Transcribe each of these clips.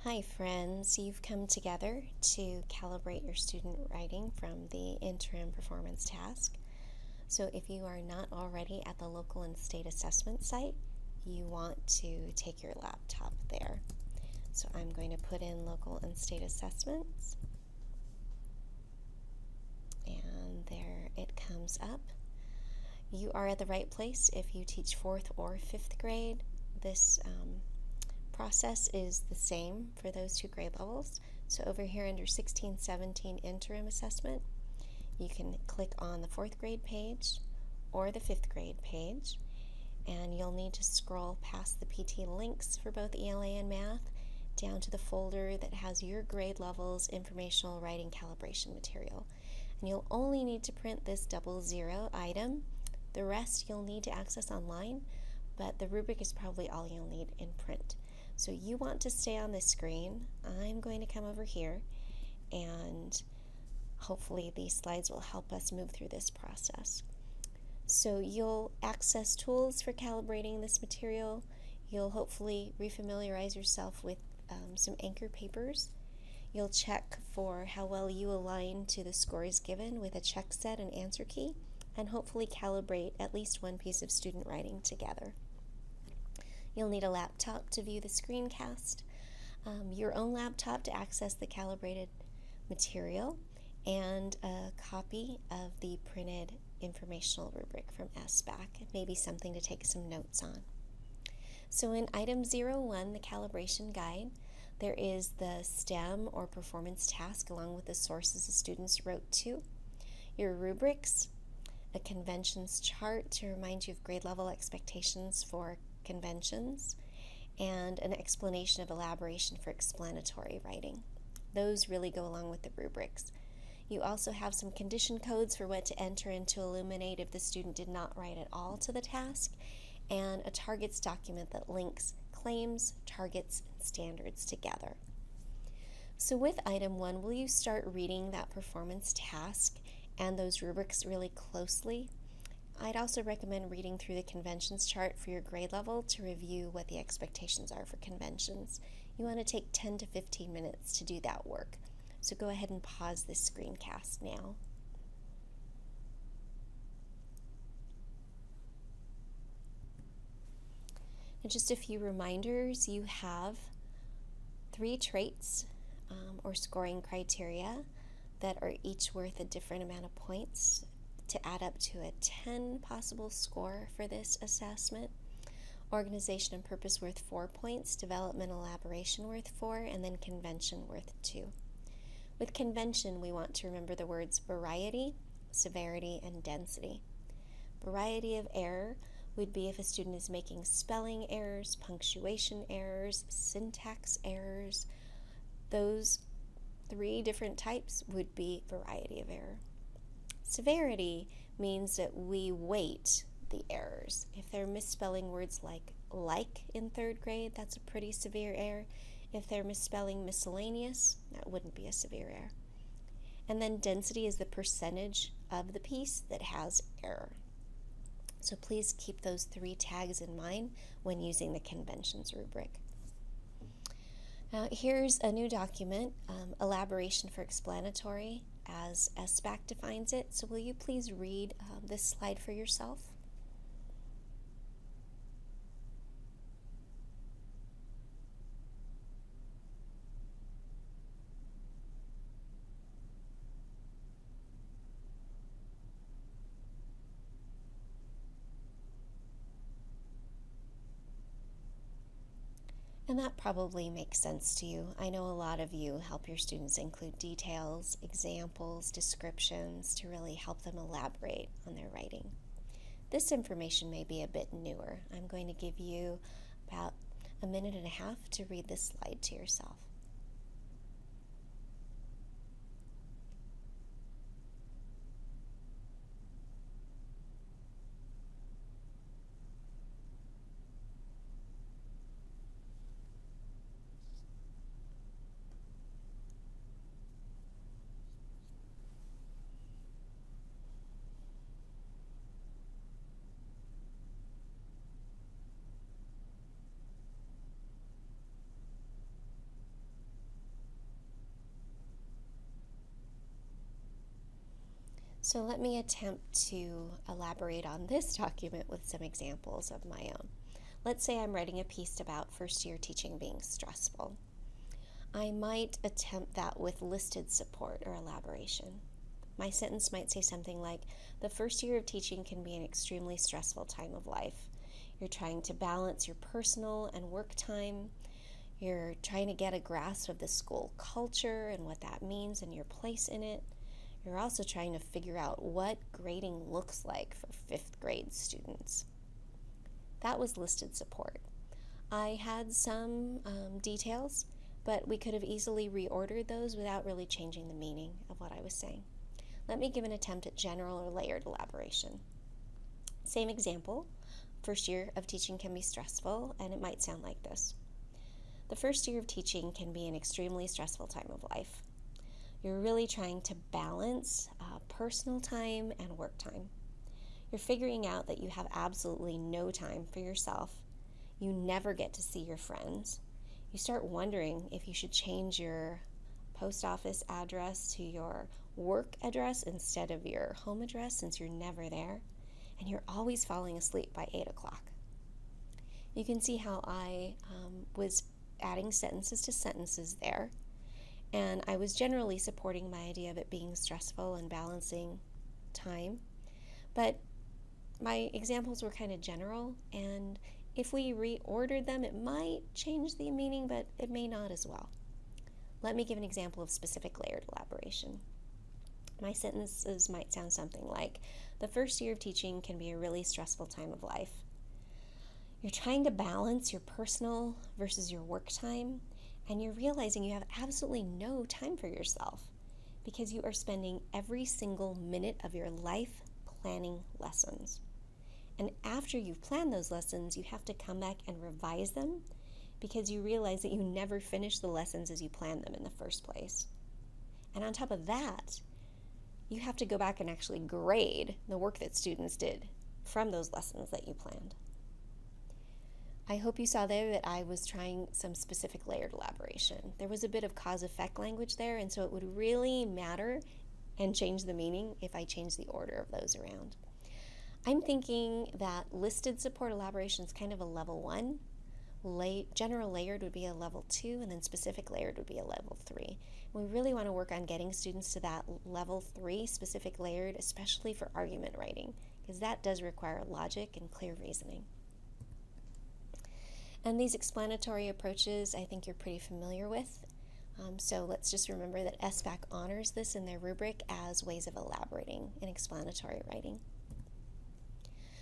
Hi friends, you've come together to calibrate your student writing from the interim performance task. So if you are not already at the local and state assessment site, you want to take your laptop there. So I'm going to put in local and state assessments, and there it comes up. You are at the right place if you teach 4th or 5th grade. This process is the same for those two grade levels. So over here under 16-17 interim assessment, you can click on the 4th grade page or the 5th grade page, and you'll need to scroll past the PT links for both ELA and math down to the folder that has your grade level's informational writing calibration material. And you'll only need to print this 00 item. The rest you'll need to access online, but the rubric is probably all you'll need in print. So you want to stay on the screen. I'm going to come over here, and hopefully these slides will help us move through this process. So you'll access tools for calibrating this material. You'll hopefully refamiliarize yourself with some anchor papers. You'll check for how well you align to the scores given with a check set and answer key, and hopefully calibrate at least one piece of student writing together. You'll need a laptop to view the screencast, your own laptop to access the calibrated material, and a copy of the printed informational rubric from SBAC, maybe something to take some notes on. So in item 01, the calibration guide, there is the STEM or performance task along with the sources the students wrote to, your rubrics, a conventions chart to remind you of grade level expectations for conventions, and an explanation of elaboration for explanatory writing. Those really go along with the rubrics. You also have some condition codes for what to enter and to illuminate if the student did not write at all to the task, and a targets document that links claims, targets, and standards together. So with item 1, will you start reading that performance task and those rubrics really closely? I'd also recommend reading through the conventions chart for your grade level to review what the expectations are for conventions. You want to take 10 to 15 minutes to do that work. So go ahead and pause this screencast now. And just a few reminders, you have 3 traits or scoring criteria that are each worth a different amount of points to add up to a 10 possible score for this assessment. Organization and purpose worth 4 points, development elaboration worth 4, and then convention worth 2. With convention, we want to remember the words variety, severity, and density. Variety of error would be if a student is making spelling errors, punctuation errors, syntax errors. Those 3 different types would be variety of error. Severity means that we weight the errors. If they're misspelling words like in 3rd grade, that's a pretty severe error. If they're misspelling miscellaneous, that wouldn't be a severe error. And then density is the percentage of the piece that has error. So please keep those 3 tags in mind when using the conventions rubric. Now here's a new document, elaboration for explanatory, as SBAC defines it. So will you please read this slide for yourself? And that probably makes sense to you. I know a lot of you help your students include details, examples, descriptions to really help them elaborate on their writing. This information may be a bit newer. I'm going to give you about a minute and a half to read this slide to yourself. So let me attempt to elaborate on this document with some examples of my own. Let's say I'm writing a piece about first-year teaching being stressful. I might attempt that with listed support or elaboration. My sentence might say something like, the first year of teaching can be an extremely stressful time of life. You're trying to balance your personal and work time. You're trying to get a grasp of the school culture and what that means and your place in it. You're also trying to figure out what grading looks like for 5th grade students. That was listed support. I had some details, but we could have easily reordered those without really changing the meaning of what I was saying. Let me give an attempt at general or layered elaboration. Same example, first year of teaching can be stressful, and it might sound like this. The first year of teaching can be an extremely stressful time of life. You're really trying to balance personal time and work time. You're figuring out that you have absolutely no time for yourself. You never get to see your friends. You start wondering if you should change your post office address to your work address instead of your home address since you're never there, and you're always falling asleep by 8 o'clock. You can see how I was adding sentences to sentences there, and I was generally supporting my idea of it being stressful and balancing time, but my examples were kind of general, and if we reordered them, it might change the meaning, but it may not as well. Let me give an example of specific layered elaboration. My sentences might sound something like, the first year of teaching can be a really stressful time of life. You're trying to balance your personal versus your work time, and you're realizing you have absolutely no time for yourself because you are spending every single minute of your life planning lessons. And after you've planned those lessons, you have to come back and revise them because you realize that you never finished the lessons as you planned them in the first place. And on top of that, you have to go back and actually grade the work that students did from those lessons that you planned. I hope you saw there that I was trying some specific layered elaboration. There was a bit of cause-effect language there, and so it would really matter and change the meaning if I changed the order of those around. I'm thinking that listed support elaboration is kind of a level 1, general layered would be a level 2, and then specific layered would be a level 3. We really want to work on getting students to that level 3 specific layered, especially for argument writing, because that does require logic and clear reasoning. And these explanatory approaches I think you're pretty familiar with. So let's just remember that SBAC honors this in their rubric as ways of elaborating in explanatory writing.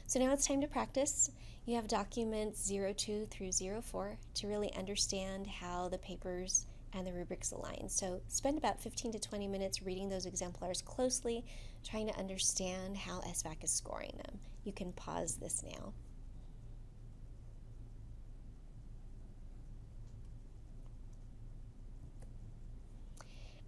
So now it's time to practice. You have documents 02 through 04 to really understand how the papers and the rubrics align. So spend about 15 to 20 minutes reading those exemplars closely, trying to understand how SBAC is scoring them. You can pause this now.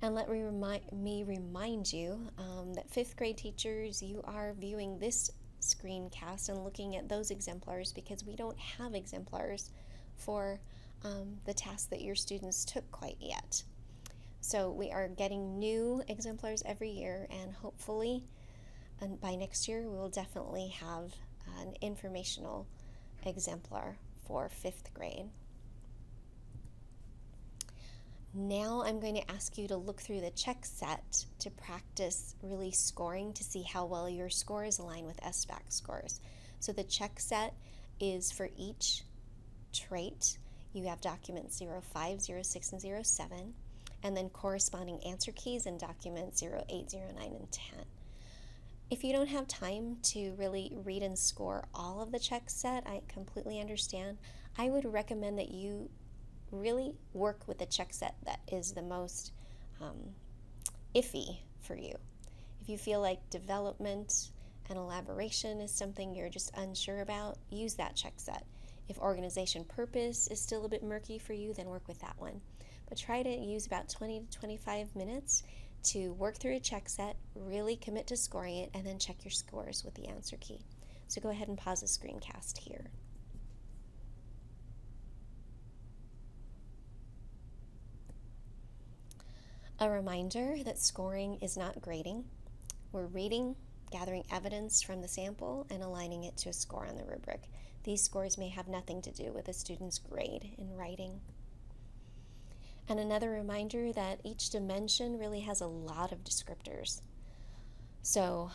And let me remind you that 5th grade teachers, you are viewing this screencast and looking at those exemplars because we don't have exemplars for the tasks that your students took quite yet. So we are getting new exemplars every year, and hopefully by next year we will definitely have an informational exemplar for 5th grade. Now I'm going to ask you to look through the check set to practice really scoring to see how well your scores align with SBAC scores. So the check set is for each trait. You have documents 05, 06, and 07, and then corresponding answer keys in documents 08, 09, and 10. If you don't have time to really read and score all of the check set, I completely understand. I would recommend that you really work with the check set that is the most iffy for you. If you feel like development and elaboration is something you're just unsure about, use that check set. If organization purpose is still a bit murky for you, then work with that one. But try to use about 20 to 25 minutes to work through a check set, really commit to scoring it, and then check your scores with the answer key. So go ahead and pause the screencast here. A reminder that scoring is not grading. We're reading, gathering evidence from the sample, and aligning it to a score on the rubric. These scores may have nothing to do with a student's grade in writing. And another reminder that each dimension really has a lot of descriptors. So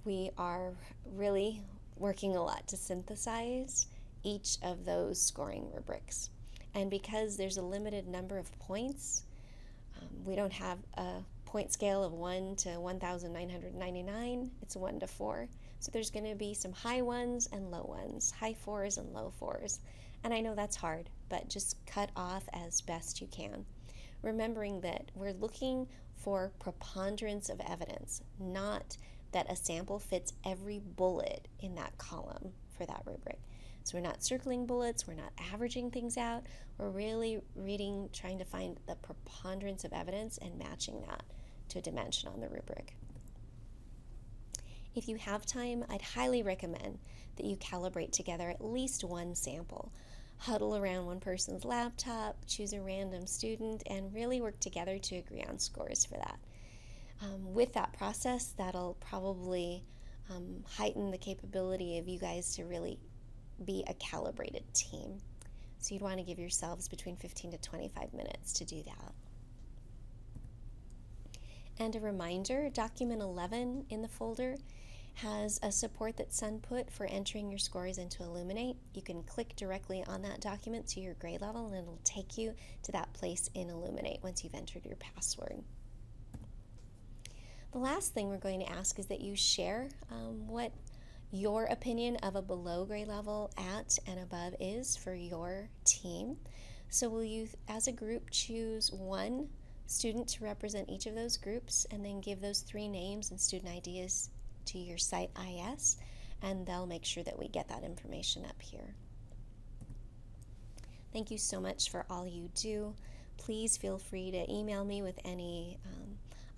we are really working a lot to synthesize each of those scoring rubrics. And because there's a limited number of points, we don't have a point scale of 1 to 1,999. It's 1 to 4. So there's going to be some high ones and low ones, high 4s and low 4s. And I know that's hard, but just cut off as best you can. Remembering that we're looking for preponderance of evidence, not that a sample fits every bullet in that column for that rubric. So we're not circling bullets, we're not averaging things out, we're really reading, trying to find the preponderance of evidence and matching that to a dimension on the rubric. If you have time, I'd highly recommend that you calibrate together at least one sample. Huddle around one person's laptop, choose a random student, and really work together to agree on scores for that. With that process, that'll probably heighten the capability of you guys to really be a calibrated team. So you'd want to give yourselves between 15 to 25 minutes to do that. And a reminder, document 11 in the folder has a support that Sun put for entering your scores into Illuminate. You can click directly on that document to your grade level and it'll take you to that place in Illuminate once you've entered your password. The last thing we're going to ask is that you share what your opinion of a below grade level, at, and above is for your team. So will you, as a group, choose one student to represent each of those groups and then give those 3 names and student IDs to your site IS, and they'll make sure that we get that information up here. Thank you so much for all you do. Please feel free to email me with any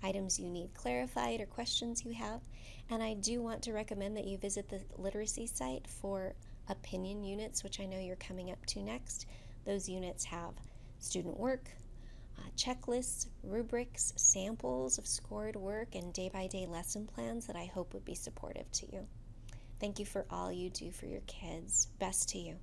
items you need clarified or questions you have. And I do want to recommend that you visit the literacy site for opinion units, which I know you're coming up to next. Those units have student work, checklists, rubrics, samples of scored work, and day-by-day lesson plans that I hope would be supportive to you. Thank you for all you do for your kids. Best to you.